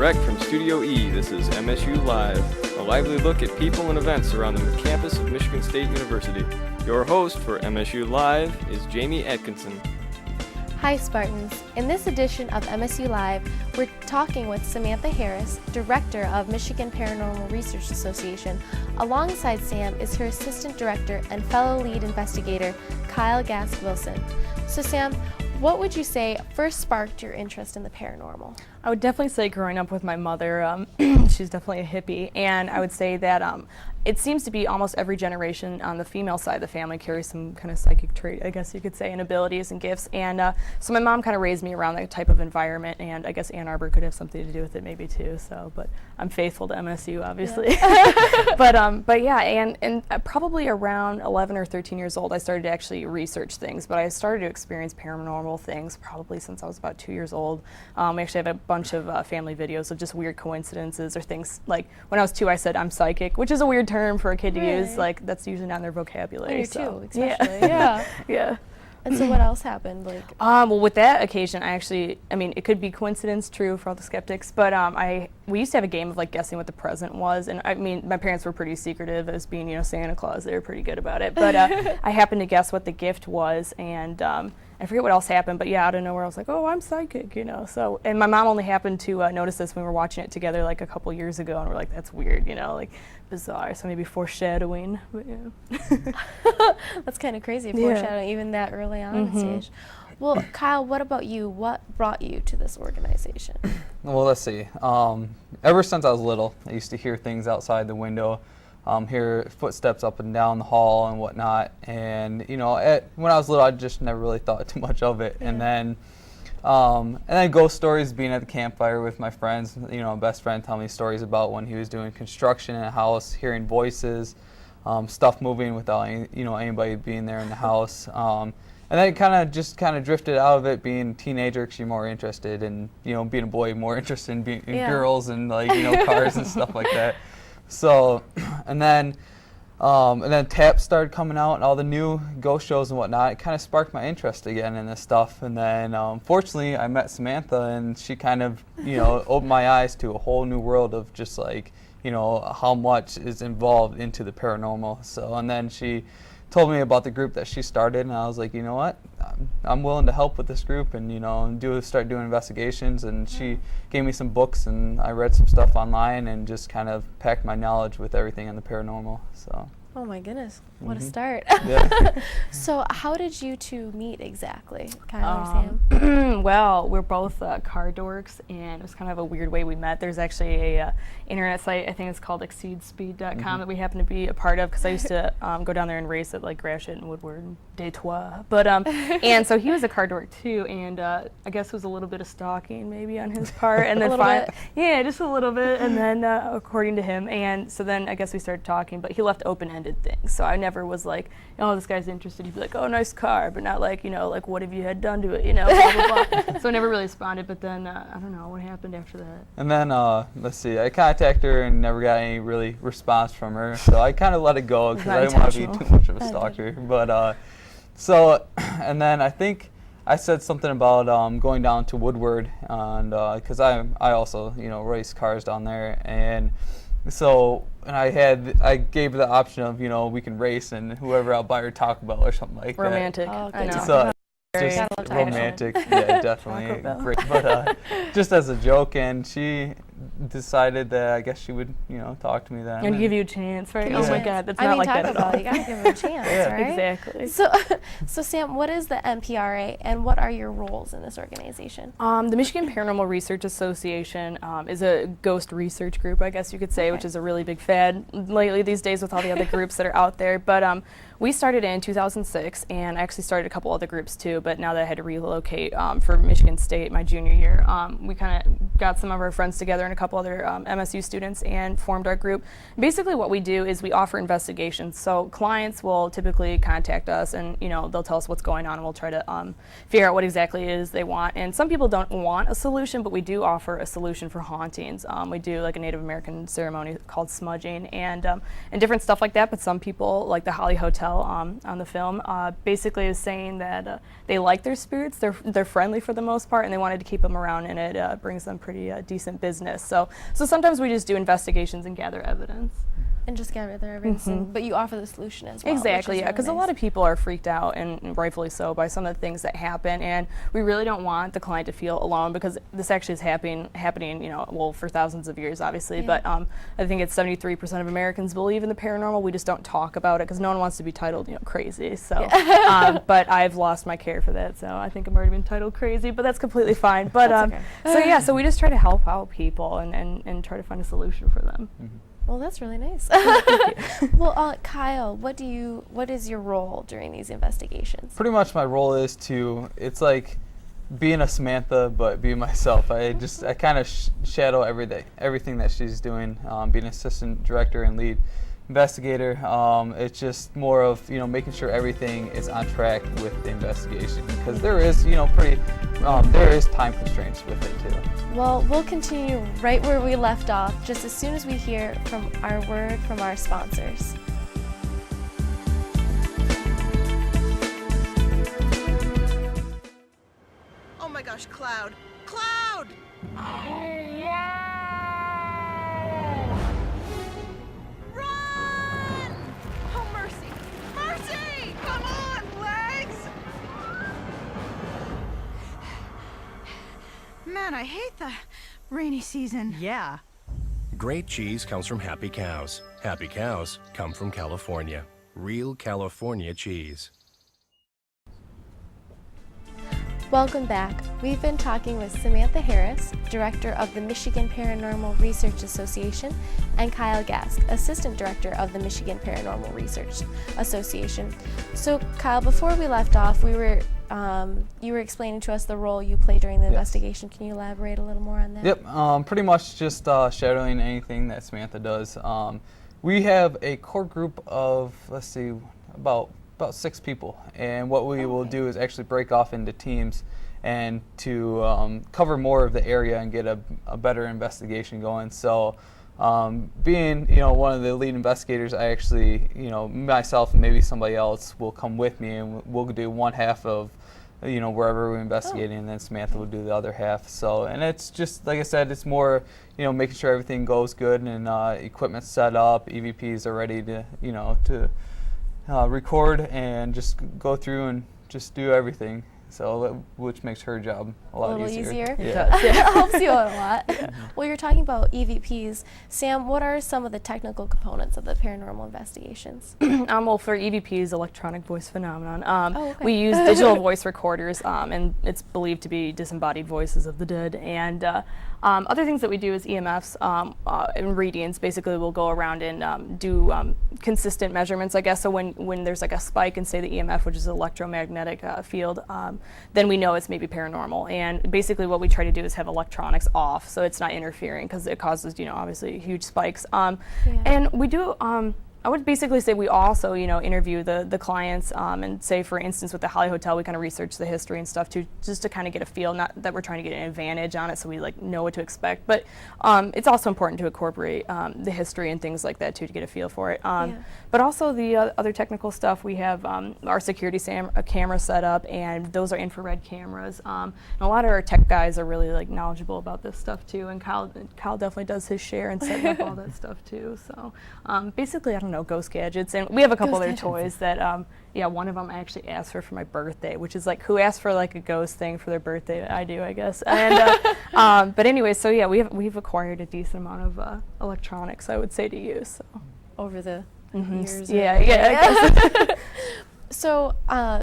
Direct from Studio E, this is MSU Live, a lively look at people and events around the campus of Michigan State University. Your host for MSU Live is Jamie Atkinson. Hi Spartans. In this edition of MSU Live, we're talking with Samantha Harris, Director of Michigan Paranormal Research Association. Alongside Sam is her Assistant Director and fellow lead investigator, Kyle Gask-Wilson. So Sam, what would you say first sparked your interest in the paranormal? I would definitely say growing up with my mother, she's definitely a hippie, and I would say that it seems to be almost every generation on the female side of the family carries some kind of psychic trait, I guess you could say, and abilities and gifts. And so my mom kind of raised me around that type of environment, and I guess Ann Arbor could have something to do with it maybe too. So, but I'm faithful to MSU, obviously. Yeah. but yeah, and probably around 11 or 13 years old, I started to actually research things. But I started to experience paranormal things probably since I was about 2 years old. We actually have a bunch of family videos of just weird coincidences or things. Like when I was 2, I said I'm psychic, which is a weird term for a kid to use. Like that's usually not in their vocabulary. You so. too, especially. Yeah. Yeah. And so what else happened? Well, with that occasion, I mean, it could be coincidence, true for all the skeptics, but we used to have a game of like guessing what the present was, and I mean, my parents were pretty secretive as being, you know, Santa Claus. They were pretty good about it, but I happened to guess what the gift was, and I forget what else happened, but yeah, out of nowhere, I was like, oh, I'm psychic, you know. So, and my mom only happened to notice this when we were watching it together like a couple years ago, and we're like, that's weird, you know, like bizarre. So maybe foreshadowing, but yeah. That's kind of crazy, foreshadowing even that early on in the stage. Well, Kyle, what about you? What brought you to this organization? Well, let's see. Ever since I was little, I used to hear things outside the window. Hear footsteps up and down the hall and whatnot, and you know, when I was little, I just never really thought too much of it. Yeah. And then ghost stories, being at the campfire with my friends. You know, my best friend tell me stories about when he was doing construction in a house, hearing voices, stuff moving without anybody being there in the house. And then it kind of drifted out of it. Being a teenager, 'cause you're more interested in, you know, being a boy, more interested in being in girls and like, you know, cars and stuff like that. So, and then taps started coming out and all the new ghost shows and whatnot. It kind of sparked my interest again in this stuff. And then, fortunately, I met Samantha, and she kind of, you know, opened my eyes to a whole new world of just like, you know, how much is involved into the paranormal. So, and then she told me about the group that she started, and I was like, you know what, I'm willing to help with this group and, you know, start doing investigations. And she gave me some books, and I read some stuff online and just kind of packed my knowledge with everything in the paranormal. So. Oh my goodness, what a start. Yeah. So how did you two meet exactly, Kyle or Sam? Well, we're both car dorks, and it was kind of a weird way we met. There's actually a internet site, I think it's called exceedspeed.com, that we happen to be a part of, because I used to go down there and race at like Gratiot and Woodward and Detroit. But and so he was a car dork too, and I guess it was a little bit of stalking maybe on his part, and then yeah, just a little bit, and then according to him, and so then I guess we started talking, but he left open-ended things, so I never was like, oh, this guy's interested. He'd be like, oh, nice car, but not like, you know, like, what have you had done to it, you know, blah, blah, blah. So I never really responded, but then I don't know what happened after that. And then let's see, I contacted her and never got any really response from her, so I kind of let it go because I didn't want to be too much of a stalker. But so, and then I think I said something about going down to Woodward, and because I also, you know, race cars down there, and so, and I gave the option of, you know, we can race, and whoever I'll buy her Taco Bell or something like romantic. that. Romantic. Oh, so just romantic. Yeah, definitely. Great. But just as a joke, and she decided that I guess she would, you know, talk to me then. And give you a chance, right? Oh my God, that's not like that at all. You gotta give her a chance, right? Exactly. So Sam, what is the MPRA, and what are your roles in this organization? The Michigan Paranormal Research Association is a ghost research group, I guess you could say, which is a really big fad lately these days with all the other groups that are out there. But we started in 2006, and I actually started a couple other groups too, but now that I had to relocate for Michigan State my junior year, we kind of got some of our friends together and a couple other MSU students and formed our group. Basically what we do is we offer investigations. So clients will typically contact us, and, you know, they'll tell us what's going on, and we'll try to figure out what exactly it is they want. And some people don't want a solution, but we do offer a solution for hauntings. We do like a Native American ceremony called smudging and different stuff like that, but some people, like the Holly Hotel, tell on the film. Basically, is saying that they like their spirits. They're friendly for the most part, and they wanted to keep them around, and it brings them pretty decent business. So sometimes we just do investigations and gather evidence. And just gather their evidence, but you offer the solution as well. Exactly, yeah, because really a lot of people are freaked out, and rightfully so, by some of the things that happen, and we really don't want the client to feel alone, because this actually is happening, well, for thousands of years, obviously, but I think it's 73% of Americans believe in the paranormal. We just don't talk about it, because no one wants to be titled, crazy, so, but I've lost my care for that, so I think I'm already been titled crazy, but that's completely fine, but, okay. So we just try to help out people and try to find a solution for them. Well, that's really nice. Well, Kyle, what is your role during these investigations? Pretty much my role is it's like being a Samantha, but being myself. I kind of shadow everything that she's doing, being assistant director and lead investigator. It's just more of, making sure everything is on track with the investigation, because there is, there is time constraints with it too. Well, we'll continue right where we left off, just as soon as we hear from our word from our sponsors. Oh my gosh, Cloud! Cloud! Run! Oh, mercy! Mercy! Come on, legs! Man, I hate the rainy season. Yeah. Great cheese comes from happy cows. Happy cows come from California. Real California cheese. Welcome back. We've been talking with Samantha Harris, Director of the Michigan Paranormal Research Association, and Kyle Gask, Assistant Director of the Michigan Paranormal Research Association. So, Kyle, before we left off, you were explaining to us the role you play during the investigation. Can you elaborate a little more on that? Yep, pretty much just shadowing anything that Samantha does. We have a core group of, about 6 people, and what we will do is actually break off into teams and to cover more of the area and get a better investigation going. So being one of the lead investigators, I actually myself and maybe somebody else will come with me, and we'll do one half of wherever we're investigating, and then Samantha will do the other half. So, and it's just, like I said, it's more making sure everything goes good and equipment's set up, EVPs are ready to record and just go through and just do everything. So, which makes her job a lot easier. Yeah. It helps you out a lot. Yeah. Well, you're talking about EVPs. Sam, what are some of the technical components of the paranormal investigations? Well, for EVPs, electronic voice phenomenon, we use digital voice recorders, and it's believed to be disembodied voices of the dead. And other things that we do is EMFs and readings. Basically, we'll go around and do consistent measurements, I guess. So when there's like a spike in, say, the EMF, which is an electromagnetic field, then we know it's maybe paranormal. And basically what we try to do is have electronics off, so it's not interfering, because it causes, obviously huge spikes. And we do, I would basically say we also, interview the clients, and say, for instance, with the Holly Hotel, we kind of research the history and stuff too, just to kind of get a feel, not that we're trying to get an advantage on it, so we know what to expect, but it's also important to incorporate the history and things like that too, to get a feel for it. But also the other technical stuff, we have our security camera set up, and those are infrared cameras. And a lot of our tech guys are really knowledgeable about this stuff too, and Kyle definitely does his share and setting up all that stuff too. So basically, I don't know, ghost gadgets, and we have a couple other toys that one of them I actually asked for my birthday, which is who asked for a ghost thing for their birthday? I do, I guess. And but anyway, so yeah, we've acquired a decent amount of electronics, I would say, to use. So. Over the years. Yeah, I guess. So